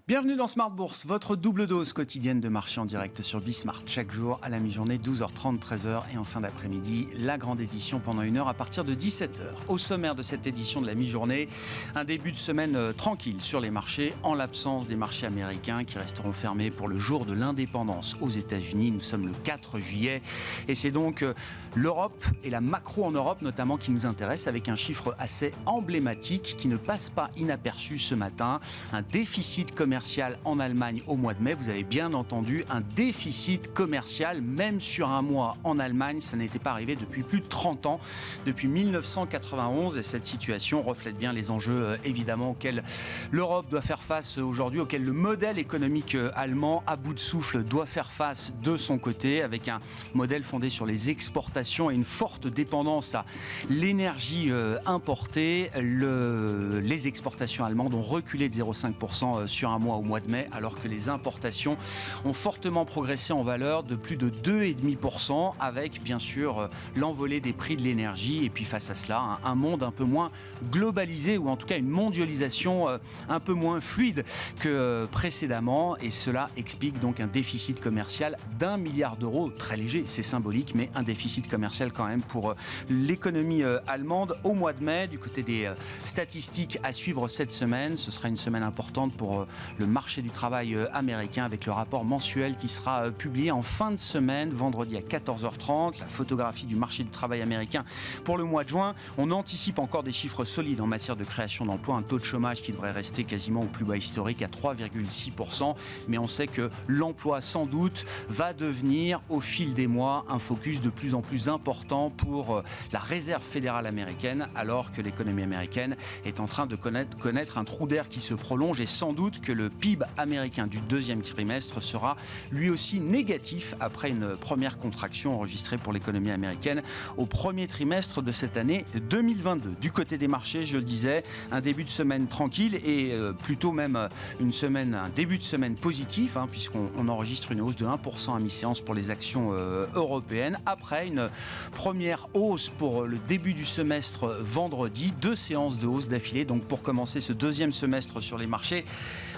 Bienvenue dans Smart Bourse, votre double dose quotidienne de marché en direct sur Bismart. Chaque jour à la mi-journée, 12h30, 13h et en fin d'après-midi, la grande édition pendant 1 heure à partir de 17h. Au sommaire de cette édition de la mi-journée, un début de semaine tranquille sur les marchés en l'absence des marchés américains qui resteront fermés pour le jour de l'indépendance aux États-Unis. Nous sommes le 4 juillet et c'est donc l'Europe et la macro en Europe notamment qui nous intéressent avec un chiffre assez emblématique qui ne passe pas inaperçu ce matin. Un déficit commercial en Allemagne au mois de mai. Vous avez bien entendu, un déficit commercial, même sur un mois en Allemagne, ça n'était pas arrivé depuis plus de 30 ans, depuis 1991. Et cette situation reflète bien les enjeux, évidemment, auxquels l'Europe doit faire face aujourd'hui, auxquels le modèle économique allemand, à bout de souffle, doit faire face de son côté, avec un modèle fondé sur les exportations et une forte dépendance à l'énergie importée. Les exportations allemandes ont reculé de 0,5% sur un mois au mois de mai, alors que les importations ont fortement progressé en valeur de plus de 2,5%, avec bien sûr l'envolée des prix de l'énergie. Et puis face à cela, un monde un peu moins globalisé, ou en tout cas une mondialisation un peu moins fluide que précédemment. Et cela explique donc un déficit commercial d'1 milliard d'euros, très léger, c'est symbolique, mais un déficit commercial quand même pour l'économie allemande au mois de mai. Du côté des statistiques à suivre cette semaine, ce sera une semaine importante pour le marché du travail américain, avec le rapport mensuel qui sera publié en fin de semaine, vendredi à 14h30. La photographie du marché du travail américain pour le mois de juin. On anticipe encore des chiffres solides en matière de création d'emplois, un taux de chômage qui devrait rester quasiment au plus bas historique à 3,6%. Mais on sait que l'emploi, sans doute, va devenir au fil des mois un focus de plus en plus important pour la réserve fédérale américaine, alors que l'économie américaine est en train de connaître un trou d'air qui se prolonge, et sans doute que le PIB américain du deuxième trimestre sera lui aussi négatif après une première contraction enregistrée pour l'économie américaine au premier trimestre de cette année 2022. Du côté des marchés, je le disais, un début de semaine tranquille et plutôt même un début de semaine positif, puisqu'on enregistre une hausse de 1% à mi-séance pour les actions européennes, après une première hausse pour le début du semestre vendredi, 2 séances de hausse d'affilée. Donc pour commencer ce deuxième semestre sur les marchés,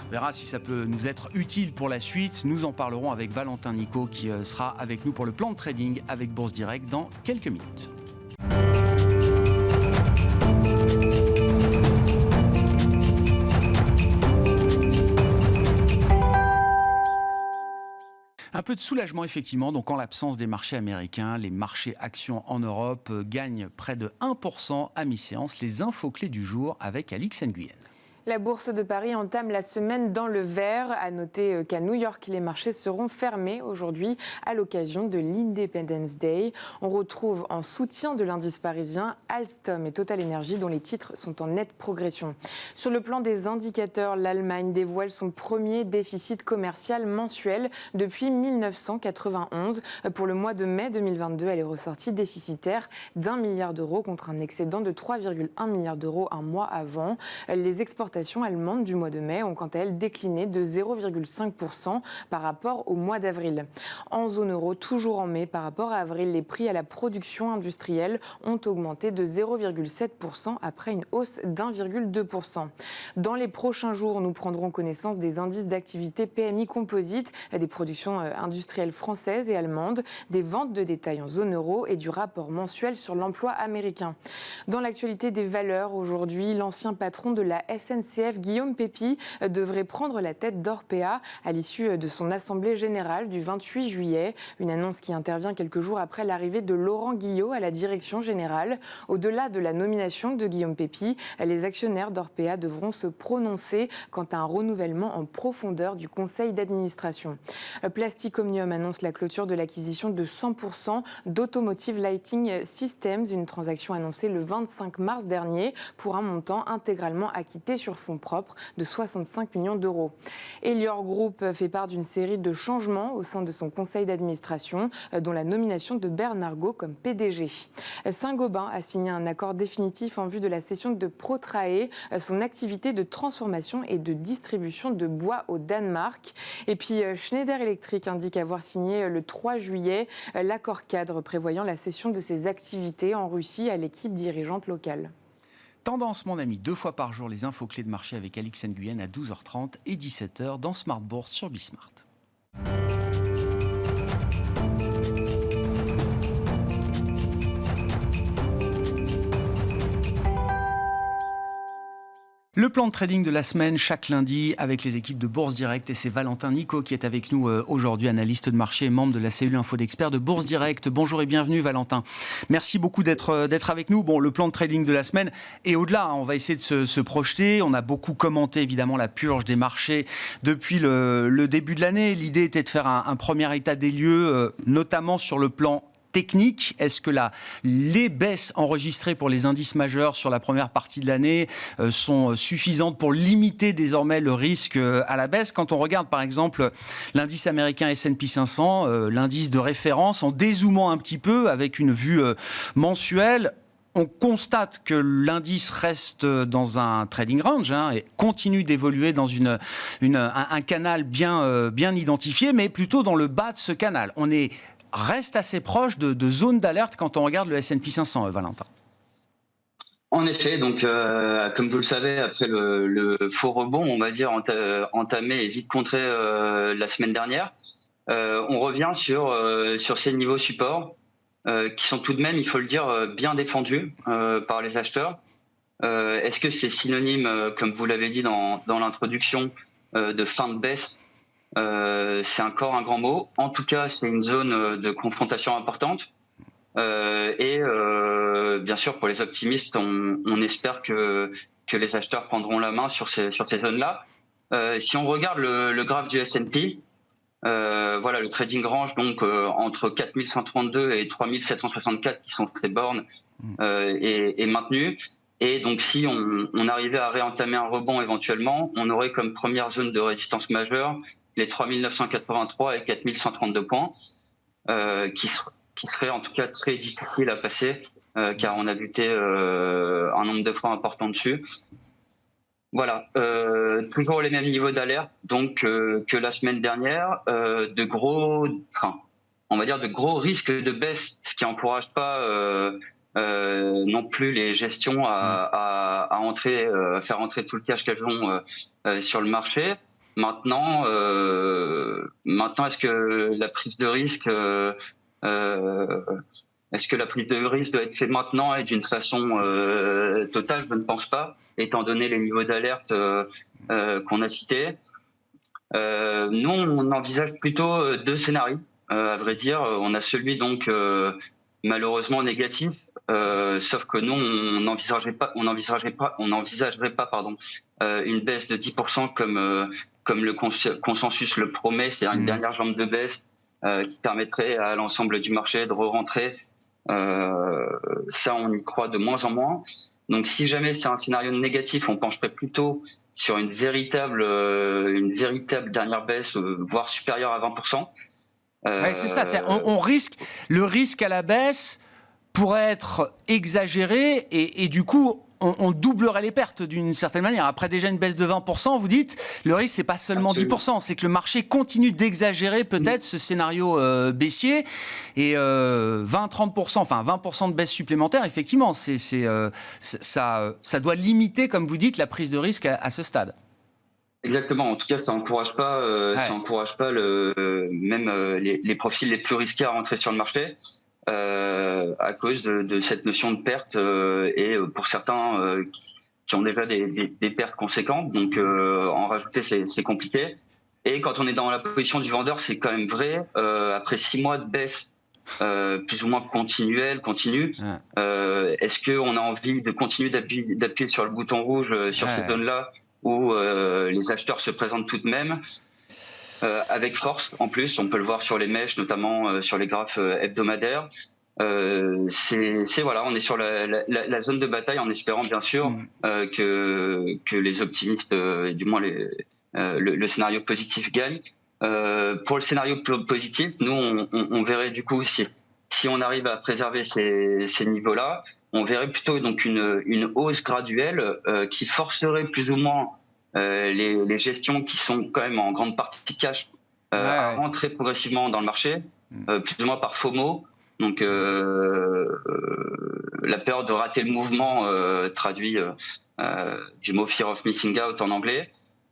on verra si ça peut nous être utile pour la suite. Nous en parlerons avec Valentin Nico qui sera avec nous pour le plan de trading avec Bourse Direct dans quelques minutes. Un peu de soulagement effectivement, donc en l'absence des marchés américains, les marchés actions en Europe gagnent près de 1% à mi-séance. Les infos clés du jour avec Alix Nguyen. La bourse de Paris entame la semaine dans le vert. À noter qu'à New York, les marchés seront fermés aujourd'hui à l'occasion de l'Independence Day. On retrouve en soutien de l'indice parisien Alstom et Total Energy, dont les titres sont en nette progression. Sur le plan des indicateurs, l'Allemagne dévoile son premier déficit commercial mensuel depuis 1991. Pour le mois de mai 2022, elle est ressortie déficitaire d'1 milliard d'euros contre un excédent de 3,1 milliards d'euros un mois avant. Les exportations allemandes du mois de mai ont quant à elles décliné de 0,5% par rapport au mois d'avril. En zone euro, toujours en mai, par rapport à avril, les prix à la production industrielle ont augmenté de 0,7% après une hausse d'1,2%. Dans les prochains jours, nous prendrons connaissance des indices d'activité PMI composite, des productions industrielles françaises et allemandes, des ventes de détail en zone euro et du rapport mensuel sur l'emploi américain. Dans l'actualité des valeurs, aujourd'hui, l'ancien patron de la SNCF, Guillaume Pepy, devrait prendre la tête d'Orpea à l'issue de son assemblée générale du 28 juillet. Une annonce qui intervient quelques jours après l'arrivée de Laurent Guillot à la direction générale. Au-delà de la nomination de Guillaume Pepy, les actionnaires d'Orpea devront se prononcer quant à un renouvellement en profondeur du conseil d'administration. Plastic Omnium annonce la clôture de l'acquisition de 100% d'Automotive Lighting Systems, une transaction annoncée le 25 mars dernier pour un montant intégralement acquitté sur fonds propres de 65 millions d'euros. Elior Group fait part d'une série de changements au sein de son conseil d'administration, dont la nomination de Bernard Got comme PDG. Saint-Gobain a signé un accord définitif en vue de la cession de Protrae, son activité de transformation et de distribution de bois au Danemark. Et puis Schneider Electric indique avoir signé le 3 juillet l'accord cadre prévoyant la cession de ses activités en Russie à l'équipe dirigeante locale. Tendance, mon ami, 2 fois par jour, les infos clés de marché avec Alix Nguyen à 12h30 et 17h dans Smart Bourse sur Bismart. Le plan de trading de la semaine, chaque lundi, avec les équipes de Bourse Direct. Et c'est Valentin Nico qui est avec nous aujourd'hui, analyste de marché et membre de la cellule info d'experts de Bourse Direct. Bonjour et bienvenue Valentin. Merci beaucoup d'être avec nous. Bon, le plan de trading de la semaine et au-delà, on va essayer de se projeter. On a beaucoup commenté évidemment la purge des marchés depuis le début de l'année. L'idée était de faire un premier état des lieux, notamment sur le plan technique. Est-ce que les baisses enregistrées pour les indices majeurs sur la première partie de l'année sont suffisantes pour limiter désormais le risque à la baisse? Quand on regarde par exemple l'indice américain S&P 500, l'indice de référence, en dézoomant un petit peu avec une vue mensuelle, on constate que l'indice reste dans un trading range et continue d'évoluer dans un canal bien identifié, mais plutôt dans le bas de ce canal. On reste assez proche de zone d'alerte quand on regarde le S&P 500, Valentin. En effet, donc comme vous le savez, après le faux rebond, on va dire entamé et vite contré la semaine dernière, on revient sur ces niveaux supports qui sont tout de même, il faut le dire, bien défendus par les acheteurs. Est-ce que c'est synonyme, comme vous l'avez dit dans l'introduction, de fin de baisse? C'est encore un grand mot. En tout cas, c'est une zone de confrontation importante. Et bien sûr, pour les optimistes, on espère que les acheteurs prendront la main sur ces zones-là. Si on regarde le graphe du S&P, voilà, le trading range donc entre 4132 et 3764 qui sont ces bornes est maintenu. Et donc, si on arrivait à réentamer un rebond éventuellement, on aurait comme première zone de résistance majeure les 3983 et 4132 points, qui seraient en tout cas très difficiles à passer, car on a buté un nombre de fois important dessus. Voilà, toujours les mêmes niveaux d'alerte donc que la semaine dernière, de gros risques de baisse, ce qui n'encourage pas non plus les gestions à faire entrer tout le cash qu'elles ont sur le marché. Maintenant, est-ce que la prise de risque, doit être faite maintenant et d'une façon totale? Je ne pense pas, étant donné les niveaux d'alerte qu'on a cités. Nous, on envisage plutôt 2 scénarios. À vrai dire, on a celui donc malheureusement négatif, sauf que nous, on n'envisagerait pas, une baisse de 10% comme le consensus le promet, c'est-à-dire une dernière jambe de baisse qui permettrait à l'ensemble du marché de re-rentrer. Ça, on y croit de moins en moins. Donc, si jamais c'est un scénario négatif, on pencherait plutôt sur une véritable dernière baisse, voire supérieure à 20%. Ouais, c'est ça. Le risque à la baisse pourrait être exagéré et du coup, on doublerait les pertes d'une certaine manière. Après déjà une baisse de 20%, vous dites, le risque, c'est pas seulement 10%, c'est que le marché continue d'exagérer peut-être ce scénario baissier. Et 20% de baisse supplémentaire, effectivement, ça doit limiter, comme vous dites, la prise de risque à ce stade. Exactement. En tout cas, ça encourage pas, les profils les plus risqués à rentrer sur le marché. À cause de cette notion de perte et pour certains qui ont déjà des pertes conséquentes, donc en rajouter c'est compliqué. Et quand on est dans la position du vendeur, c'est quand même vrai. Après 6 mois de baisse plus ou moins continue, est-ce qu'on a envie de continuer d'appuyer sur le bouton rouge sur ces zones-là où les acheteurs se présentent tout de même avec force? En plus, on peut le voir sur les mèches, notamment sur les graphes hebdomadaires. On est sur la zone de bataille en espérant bien sûr que les optimistes, du moins le scénario positif gagne. Pour le scénario positif, nous on verrait du coup si on arrive à préserver ces niveaux-là, on verrait plutôt donc une hausse graduelle qui forcerait plus ou moins les gestions qui sont quand même en grande partie cash à rentrer progressivement dans le marché, plus ou moins par FOMO. Donc la peur de rater le mouvement, traduit du mot fear of missing out en anglais,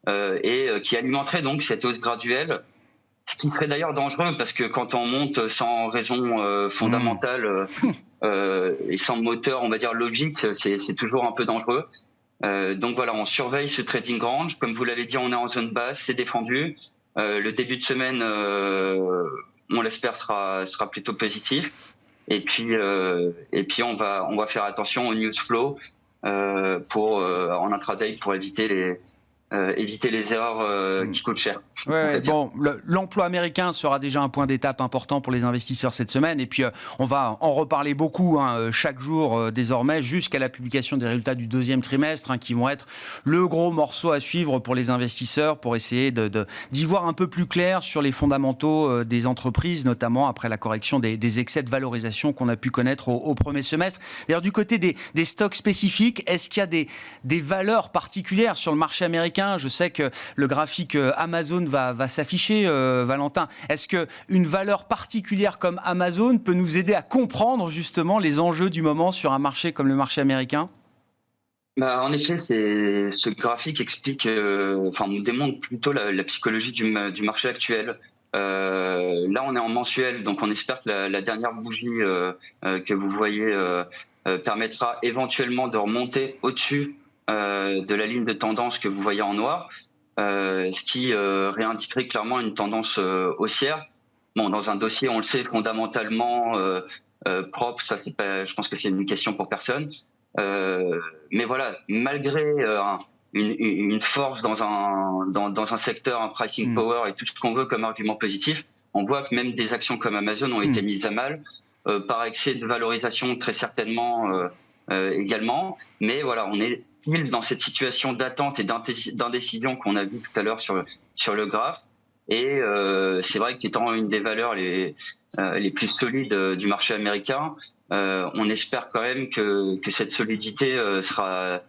et qui alimenterait donc cette hausse graduelle. Ce qui serait d'ailleurs dangereux parce que quand on monte sans raison fondamentale et sans moteur, on va dire logique, c'est toujours un peu dangereux. Donc voilà, on surveille ce trading range. Comme vous l'avez dit, on est en zone basse, c'est défendu. Le début de semaine, on l'espère, sera plutôt positif. Et puis on va faire attention au news flow en intraday pour éviter les erreurs qui coûtent cher. Ouais, bon, l'emploi américain sera déjà un point d'étape important pour les investisseurs cette semaine. Et puis, on va en reparler beaucoup chaque jour désormais, jusqu'à la publication des résultats du deuxième trimestre, qui vont être le gros morceau à suivre pour les investisseurs, pour essayer d'y voir un peu plus clair sur les fondamentaux des entreprises, notamment après la correction des excès de valorisation qu'on a pu connaître au premier semestre. D'ailleurs, du côté des stocks spécifiques, est-ce qu'il y a des valeurs particulières sur le marché américain ? Je sais que le graphique Amazon va s'afficher, Valentin. Est-ce qu'une valeur particulière comme Amazon peut nous aider à comprendre justement les enjeux du moment sur un marché comme le marché américain ? En effet, ce graphique explique, nous démontre plutôt la psychologie du marché actuel. Là, on est en mensuel, donc on espère que la dernière bougie que vous voyez permettra éventuellement de remonter au-dessus de la ligne de tendance que vous voyez en noir. Ce qui réindiquerait clairement une tendance haussière. Bon, dans un dossier, on le sait, fondamentalement propre, ça c'est pas, je pense que c'est une question pour personne. Mais voilà, malgré une force dans un secteur, un pricing power et tout ce qu'on veut comme argument positif, on voit que même des actions comme Amazon ont été mises à mal par excès de valorisation très certainement également. Mais voilà, on est dans cette situation d'attente et d'indécision qu'on a vu tout à l'heure sur le graphe. Et c'est vrai qu'étant une des valeurs les plus solides du marché américain, on espère quand même que cette solidité sera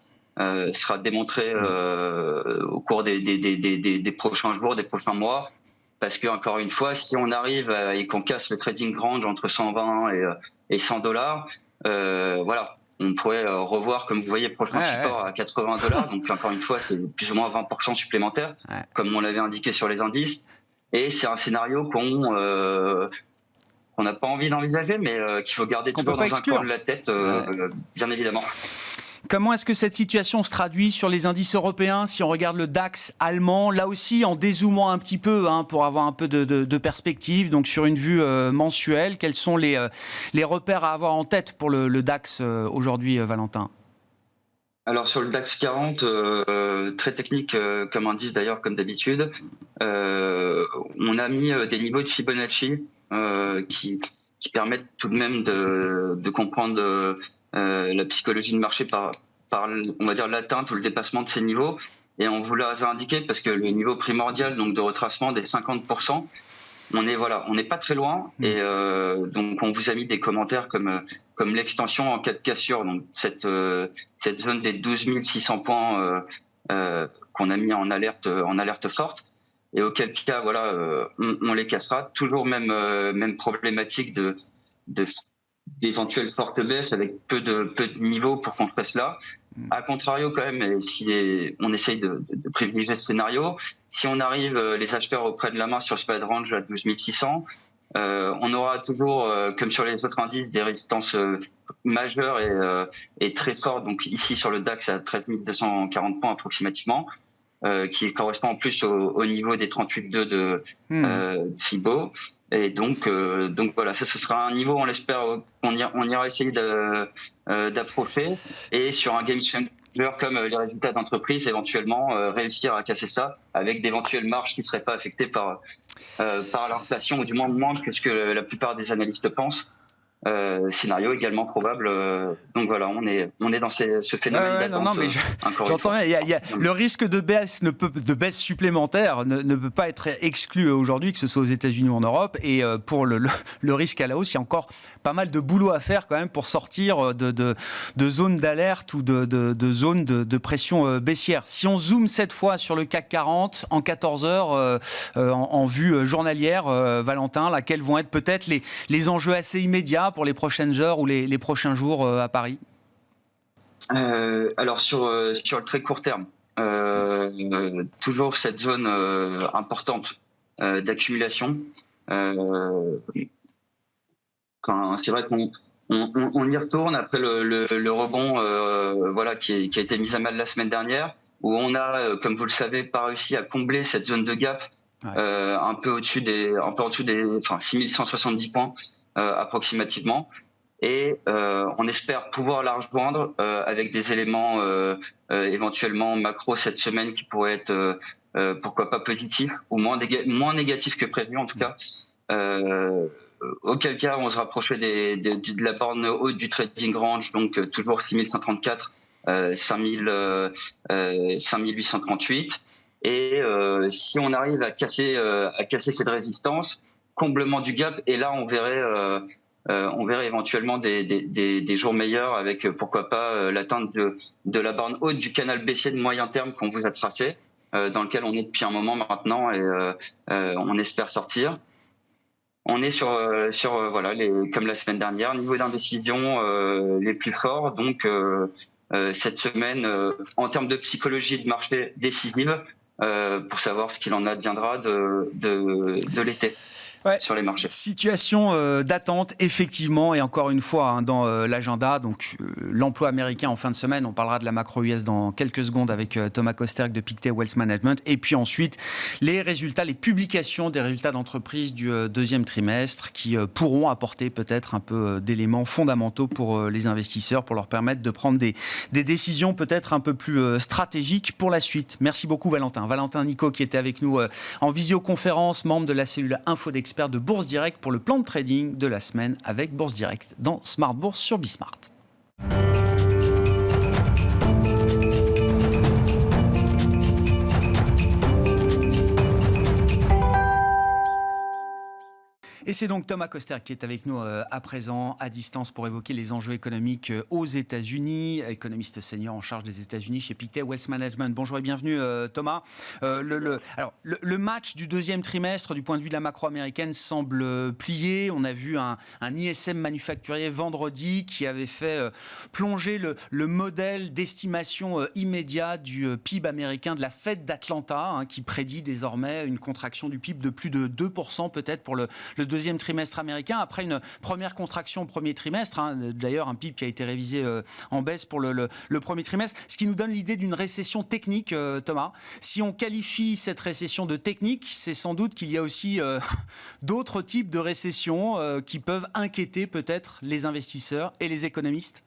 démontrée au cours des prochains jours, des prochains mois. Parce que, encore une fois, si on arrive et qu'on casse le trading range entre 120 et $100, voilà, on pourrait revoir, comme vous voyez, le prochain support à $80. Donc, encore une fois, c'est plus ou moins 20% supplémentaire, comme on l'avait indiqué sur les indices. Et c'est un scénario qu'on n'a pas envie d'envisager, mais qu'il faut garder toujours dans un coin de la tête, bien évidemment. Comment est-ce que cette situation se traduit sur les indices européens ? Si on regarde le DAX allemand, là aussi en dézoomant un petit peu pour avoir un peu de perspective, donc sur une vue mensuelle, quels sont les repères à avoir en tête pour le DAX aujourd'hui, Valentin ? Alors sur le DAX 40, très technique comme indice d'ailleurs, comme d'habitude, on a mis des niveaux de Fibonacci qui permettent tout de même de comprendre la psychologie du marché par on va dire l'atteinte ou le dépassement de ces niveaux. Et on vous l'a indiqué parce que le niveau primordial donc de retracement des 50%, on n'est pas très loin. Et donc on vous a mis des commentaires comme l'extension en cas de cassure, donc cette zone des 12 600 points qu'on a mis en alerte forte. Et auquel cas, voilà, on les cassera. Toujours même problématique d'éventuelles fortes baisses avec peu de niveaux pour contrer cela. A contrario, quand même, si on essaye de privilégier ce scénario, si on arrive, les acheteurs auprès de la main sur ce bad range à 12 600, on aura toujours, comme sur les autres indices, des résistances majeures et très fortes. Donc ici, sur le DAX, à 13 240 points approximativement, qui correspond en plus au niveau des 38,2 de Fibo. Et donc voilà, ça ce sera un niveau, on l'espère, on ira essayer d'approcher. Et sur un game changer comme les résultats d'entreprise, éventuellement réussir à casser ça avec d'éventuelles marges qui ne seraient pas affectées par l'inflation, ou du moins moins que ce que la plupart des analystes pensent. Scénario également probable. Donc voilà, on est dans ce phénomène d'attente. Non, mais j'entends bien. Il y a le risque de baisse supplémentaire ne peut pas être exclu aujourd'hui, que ce soit aux États-Unis ou en Europe. Et pour le risque à la hausse, il y a encore pas mal de boulot à faire quand même pour sortir de zones d'alerte ou de zones de pression baissière. Si on zoome cette fois sur le CAC 40 en 14 heures en vue journalière, Valentin, là, quels vont être peut-être les enjeux assez immédiats là pour les prochaines heures ou les prochains jours à Paris? Alors sur le très court terme, toujours cette zone importante d'accumulation. C'est vrai qu'on y retourne après le rebond qui a été mis à mal la semaine dernière, où on a, comme vous le savez, pas réussi à combler cette zone de gap un peu en dessous des 6170 points approximativement. Et on espère pouvoir la rejoindre avec des éléments éventuellement macro cette semaine qui pourraient être pourquoi pas positifs ou moins négatifs que prévu en tout cas. Auquel cas on se rapprocherait de la borne haute du trading range, donc toujours 6134, 5838. Et si on arrive à casser cette résistance, comblement du gap, et là on verrait éventuellement des jours meilleurs avec pourquoi pas l'atteinte de la borne haute du canal baissier de moyen terme qu'on vous a tracé, dans lequel on est depuis un moment maintenant, et on espère sortir. On est sur comme la semaine dernière, niveau d'indécision les plus forts. Donc cette semaine, en termes de psychologie de marché décisive, pour savoir ce qu'il en adviendra de l'été. Sur les marchés. Situation d'attente, effectivement, et encore une fois dans l'agenda. Donc, l'emploi américain en fin de semaine, on parlera de la macro US dans quelques secondes avec Thomas Kosterk de Pictet Wealth Management. Et puis ensuite, les publications des résultats d'entreprise du deuxième trimestre qui pourront apporter peut-être un peu d'éléments fondamentaux pour les investisseurs, pour leur permettre de prendre des décisions peut-être un peu plus stratégiques pour la suite. Merci beaucoup Valentin. Valentin Nicot qui était avec nous en visioconférence, membre de la cellule Info d'Experts de Bourse Direct pour le plan de trading de la semaine avec Bourse Direct dans Smart Bourse sur Bismart. Et c'est donc Thomas Kosterk qui est avec nous à présent, à distance, pour évoquer les enjeux économiques aux États-Unis, économiste senior en charge des États-Unis chez Pictet Wealth Management. Bonjour et bienvenue Thomas. Le match du deuxième trimestre du point de vue de la macro américaine semble plié. On a vu un ISM manufacturier vendredi qui avait fait plonger le modèle d'estimation immédiat du PIB américain de la Fed d'Atlanta, qui prédit désormais une contraction du PIB de plus de 2% peut-être pour le deuxième trimestre américain, après une première contraction au premier trimestre, d'ailleurs un PIB qui a été révisé en baisse pour le premier trimestre, ce qui nous donne l'idée d'une récession technique, Thomas. Si on qualifie cette récession de technique, c'est sans doute qu'il y a aussi d'autres types de récessions qui peuvent inquiéter peut-être les investisseurs et les économistes.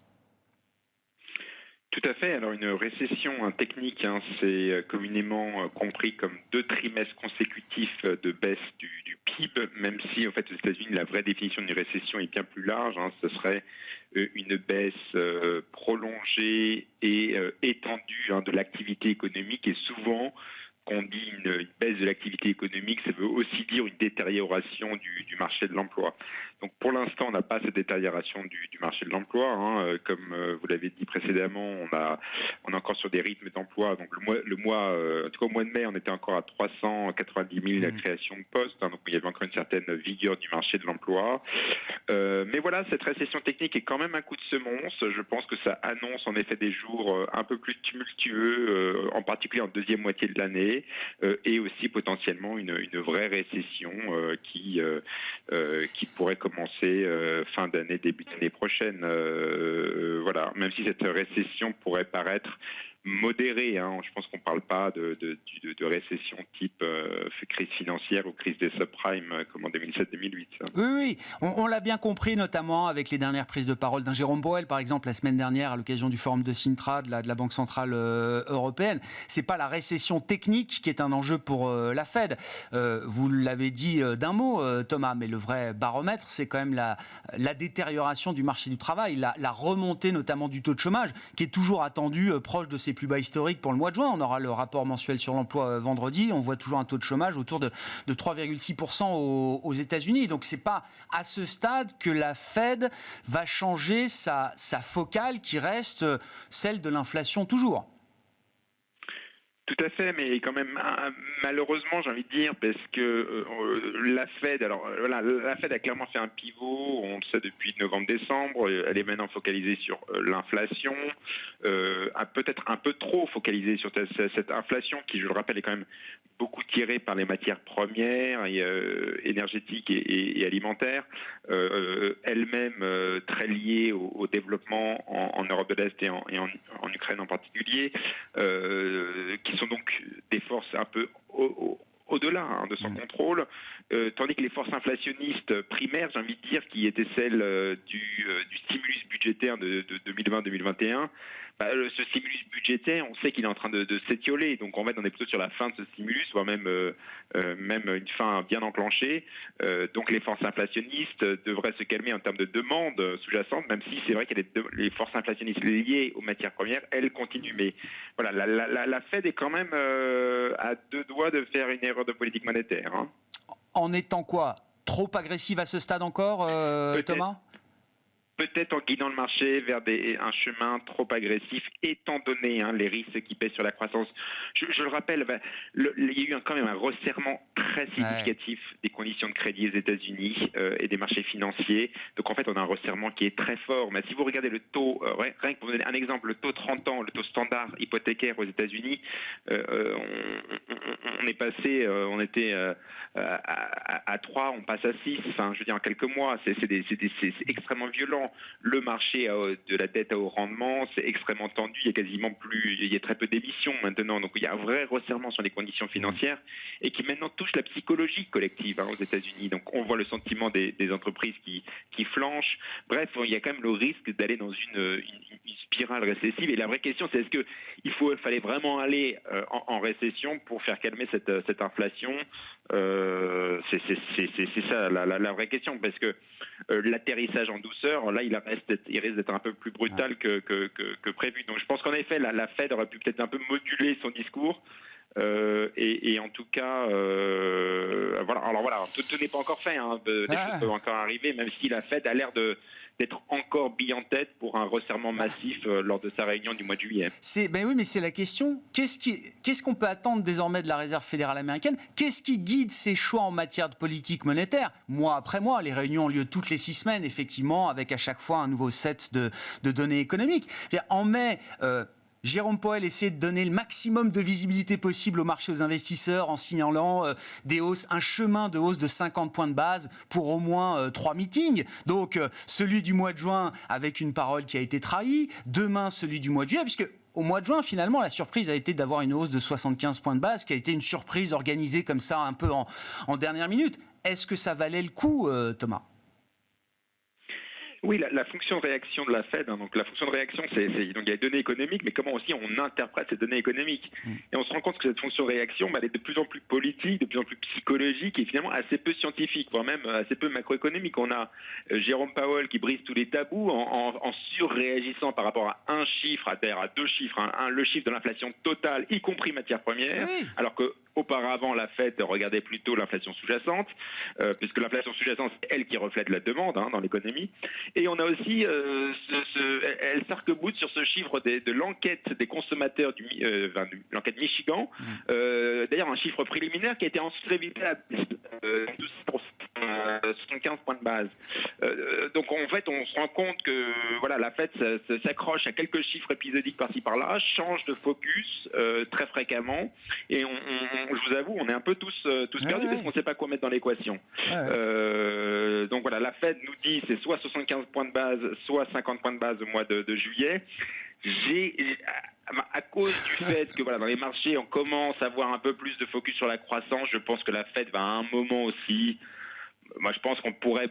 Tout à fait. Alors une récession technique, c'est communément compris comme 2 trimestres consécutifs de baisse du PIB, même si en fait aux États-Unis la vraie définition d'une récession est bien plus large. Ce serait une baisse prolongée et étendue de l'activité économique, et souvent quand on dit une baisse de l'activité économique, ça veut aussi dire une détérioration du marché de l'emploi. Donc pour l'instant, on n'a pas cette détérioration du marché de l'emploi. Comme vous l'avez dit précédemment, on est encore sur des rythmes d'emploi. Donc le mois, en tout cas au mois de mai, on était encore à 390 000 créations de postes. Donc il y avait encore une certaine vigueur du marché de l'emploi. Mais voilà, cette récession technique est quand même un coup de semonce. Je pense que ça annonce en effet des jours un peu plus tumultueux, en particulier en deuxième moitié de l'année, et aussi potentiellement une vraie récession qui pourrait commencer fin d'année, début d'année prochaine. Voilà, même si cette récession pourrait paraître modérée, je pense qu'on ne parle pas de récession type crise financière ou crise des subprimes comme en 2007-2008. Oui, on l'a bien compris, notamment avec les dernières prises de parole d'un Jérôme Powell, par exemple, la semaine dernière, à l'occasion du forum de Sintra, de la Banque Centrale Européenne. Ce n'est pas la récession technique qui est un enjeu pour la Fed. Vous l'avez dit d'un mot, Thomas, mais le vrai baromètre, c'est quand même la détérioration du marché du travail, la remontée notamment du taux de chômage, qui est toujours attendu proche de ses plus bas historiques pour le mois de juin. On aura le rapport mensuel sur l'emploi vendredi. On voit toujours un taux de chômage autour de 3,6% aux États-Unis. Donc c'est pas à ce stade que la Fed va changer sa focale qui reste celle de l'inflation toujours. Tout à fait, mais quand même, malheureusement, j'ai envie de dire, parce que la Fed, la Fed a clairement fait un pivot, on le sait depuis novembre-décembre, elle est maintenant focalisée sur l'inflation, peut-être un peu trop focalisée sur cette inflation qui, je le rappelle, est quand même beaucoup tirée par les matières premières, énergétiques et alimentaires, elle-même très liée au développement en Europe de l'Est et en Ukraine en particulier, qui sont donc des forces un peu au-delà de son contrôle, tandis que les forces inflationnistes primaires, j'ai envie de dire, qui étaient celles du stimulus budgétaire de 2020-2021, ce stimulus budgétaire, on sait qu'il est en train de s'étioler, donc en fait on est plutôt sur la fin de ce stimulus, voire même une fin bien enclenchée. Donc les forces inflationnistes devraient se calmer en termes de demande sous-jacente, même si c'est vrai que les forces inflationnistes liées aux matières premières, elles continuent. Mais voilà, la Fed est quand même à deux doigts de faire une erreur de politique monétaire. Hein. En étant quoi ? Trop agressive à ce stade encore, Thomas ? Peut-être en guidant le marché vers un chemin trop agressif, étant donné les risques qui pèsent sur la croissance. Je le rappelle, il y a eu quand même un resserrement très significatif des conditions de crédit aux États-Unis et des marchés financiers. Donc en fait, on a un resserrement qui est très fort. Mais si vous regardez le taux, rien que pour vous donner un exemple, le taux 30 ans, le taux standard hypothécaire aux États-Unis, on est passé, on était à 3, on passe à 6. Enfin, je veux dire, en quelques mois, c'est extrêmement violent. Le marché de la dette à haut rendement, c'est extrêmement tendu. Il y a très peu d'émissions maintenant. Donc il y a un vrai resserrement sur les conditions financières et qui maintenant touche la psychologie collective aux États-Unis. Donc on voit le sentiment des entreprises qui flanchent. Bref, il y a quand même le risque d'aller dans une spirale récessive. Et la vraie question, c'est est-ce qu'il fallait vraiment aller en récession pour faire calmer cette inflation? C'est ça la vraie question, parce que l'atterrissage en douceur, là, il risque d'être un peu plus brutal que prévu. Donc je pense qu'en effet, la Fed aurait pu peut-être un peu moduler son discours. Et en tout cas, voilà. Alors voilà, tout n'est pas encore fait. Des choses peuvent encore arriver, même si la Fed a l'air d'être encore bille en tête pour un resserrement massif lors de sa réunion du mois de juillet. Oui, mais c'est la question. Qu'est-ce qu'on peut attendre désormais de la Réserve fédérale américaine ? Qu'est-ce qui guide ses choix en matière de politique monétaire ? Mois après mois, les réunions ont lieu toutes les 6 semaines, effectivement, avec à chaque fois un nouveau set de données économiques. En mai... Jérôme Powell essaie de donner le maximum de visibilité possible au marché, aux investisseurs, en signalant un chemin de hausse de 50 points de base pour au moins 3 meetings. Donc, celui du mois de juin avec une parole qui a été trahie. Demain, celui du mois de juillet, puisque au mois de juin, finalement, la surprise a été d'avoir une hausse de 75 points de base, qui a été une surprise organisée comme ça, un peu en dernière minute. Est-ce que ça valait le coup, Thomas ? Oui, la fonction de réaction de la Fed, donc la fonction de réaction, donc il y a les données économiques, mais comment aussi on interprète ces données économiques. Et on se rend compte que cette fonction de réaction, elle est de plus en plus politique, de plus en plus psychologique et finalement assez peu scientifique, voire même assez peu macroéconomique. On a Jérôme Powell qui brise tous les tabous en surréagissant par rapport à un chiffre, à 2 chiffres, le chiffre de l'inflation totale, y compris matières premières, alors que auparavant, la Fed regardait plutôt l'inflation sous-jacente, puisque l'inflation sous-jacente, c'est elle qui reflète la demande dans l'économie. Et on a aussi, elle s'arc-boute sur ce chiffre de l'enquête des consommateurs, l'enquête Michigan. D'ailleurs, un chiffre préliminaire qui a été ensuite révisé à 75 points de base. Donc en fait, on se rend compte que la Fed s'accroche à quelques chiffres épisodiques par-ci par-là, change de focus très fréquemment, et je vous avoue, on est un peu tous perdus parce qu'on ne sait pas quoi mettre dans l'équation. Donc voilà, la Fed nous dit c'est soit 75 points de base, soit 50 points de base au mois de juillet. À cause du fait que dans les marchés, on commence à avoir un peu plus de focus sur la croissance, je pense que la Fed va à un moment aussi... Moi, je pense qu'on pourrait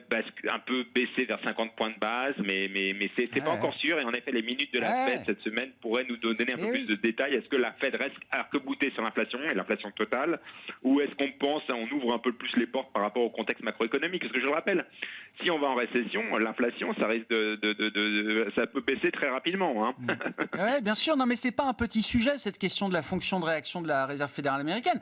un peu baisser vers 50 points de base, mais c'est pas encore sûr. Et en effet, les minutes de la Fed cette semaine pourraient nous donner un peu plus de détails. Est-ce que la Fed reste arc-boutée sur l'inflation et l'inflation totale, ou est-ce qu'on ouvre un peu plus les portes par rapport au contexte macroéconomique? Parce que je le rappelle, si on va en récession, l'inflation, ça risque ça peut baisser très rapidement. Hein. Ouais, bien sûr. Non, mais c'est pas un petit sujet, cette question de la fonction de réaction de la Réserve fédérale américaine.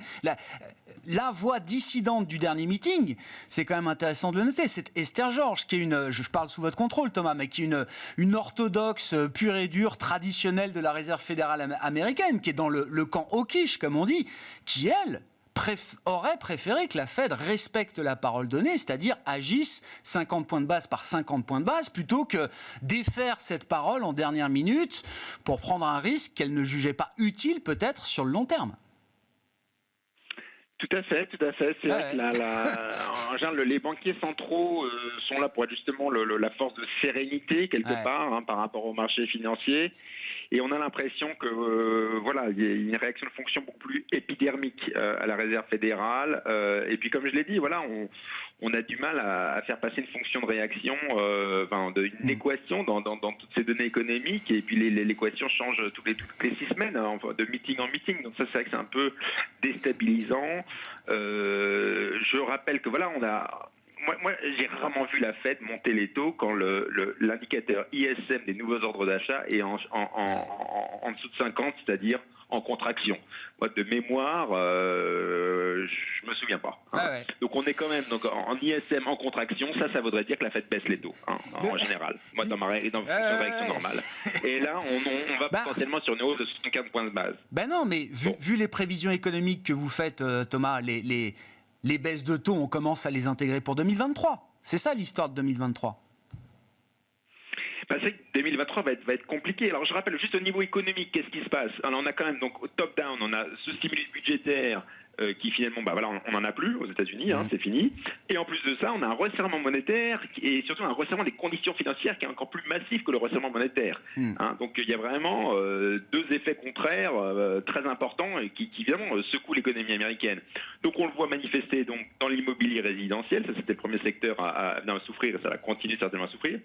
La voix dissidente du dernier meeting, c'est quand même intéressant de le noter. C'est Esther Georges, qui est je parle sous votre contrôle, Thomas, mais qui est une orthodoxe pure et dure, traditionnelle de la Réserve fédérale américaine, qui est dans le camp hawkish, comme on dit, qui, elle, aurait préféré que la Fed respecte la parole donnée, c'est-à-dire agisse 50 points de base par 50 points de base, plutôt que défaire cette parole en dernière minute pour prendre un risque qu'elle ne jugeait pas utile peut-être sur le long terme. Tout à fait. C'est vrai que en général, les banquiers centraux sont là pour être justement la force de sérénité quelque part par rapport au marché financier. Et on a l'impression que il y a une réaction de fonction beaucoup plus épidermique à la Réserve fédérale. Et puis comme je l'ai dit, on a du mal à faire passer une fonction de réaction, une équation dans toutes ces données économiques. Et puis l'équation change toutes les 6 semaines, de meeting en meeting. Donc ça, c'est vrai que c'est un peu déstabilisant. Je rappelle que Moi, j'ai rarement vu la Fed monter les taux quand l'indicateur ISM des nouveaux ordres d'achat est en dessous de 50, c'est-à-dire en contraction. Moi, de mémoire, je me souviens pas. Hein. Donc, on est quand même en ISM en contraction. Ça voudrait dire que la Fed baisse les taux, en général. Moi, dans ma réaction normale. Et là, on va potentiellement sur une hausse de 75 points de base. Ben non, mais vu les prévisions économiques que vous faites, Thomas, les baisses de taux, on commence à les intégrer pour 2023. C'est ça l'histoire de 2023. C'est que 2023 va être compliqué. Alors je rappelle juste au niveau économique, qu'est-ce qui se passe? Alors on a quand même donc au top-down, on a ce stimulus budgétaire qui finalement, on n'en a plus aux États-Unis, c'est fini. Et en plus de ça, on a un resserrement monétaire et surtout un resserrement des conditions financières qui est encore plus massif que le resserrement monétaire. Donc il y a vraiment 2 effets contraires très importants et qui évidemment secouent l'économie américaine. Donc on le voit manifester donc dans l'immobilier résidentiel, ça c'était le premier secteur à souffrir et ça va continuer certainement à souffrir.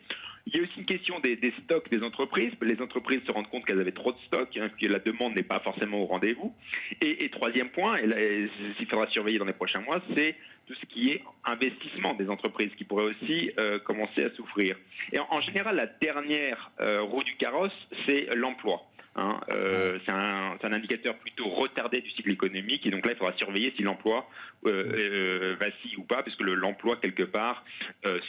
Il y a aussi une question des stocks des entreprises. Les entreprises se rendent compte qu'elles avaient trop de stocks, que la demande n'est pas forcément au rendez-vous. Et troisième point, et s'il faudra surveiller dans les prochains mois, c'est tout ce qui est investissement des entreprises qui pourrait aussi commencer à souffrir. Et en général, la dernière roue du carrosse, c'est l'emploi. C'est un indicateur plutôt retardé du cycle économique et donc là il faudra surveiller si l'emploi vacille ou pas, puisque l'emploi quelque part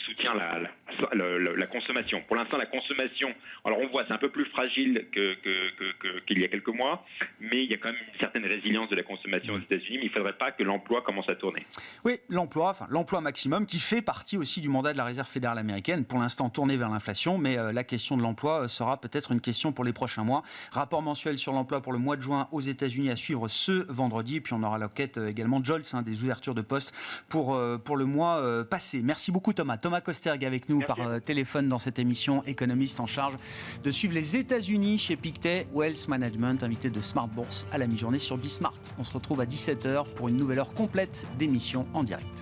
soutient la consommation. Pour l'instant la consommation, alors on voit c'est un peu plus fragile qu'il y a quelques mois, mais il y a quand même une certaine résilience de la consommation aux États-Unis, mais il ne faudrait pas que l'emploi commence à tourner. Oui, l'emploi maximum qui fait partie aussi du mandat de la Réserve fédérale américaine, pour l'instant tourné vers l'inflation, mais la question de l'emploi sera peut-être une question pour les prochains mois. Rapport mensuel sur l'emploi pour le mois de juin aux États-Unis à suivre ce vendredi. Puis on aura l'enquête également Jolts, des ouvertures de postes pour le mois passé. Merci beaucoup Thomas. Thomas Kosterg avec nous par téléphone dans cette émission, économiste en charge de suivre les États-Unis chez Pictet Wealth Management, invité de Smart Bourse à la mi-journée sur Bismart. On se retrouve à 17h pour une nouvelle heure complète d'émission en direct.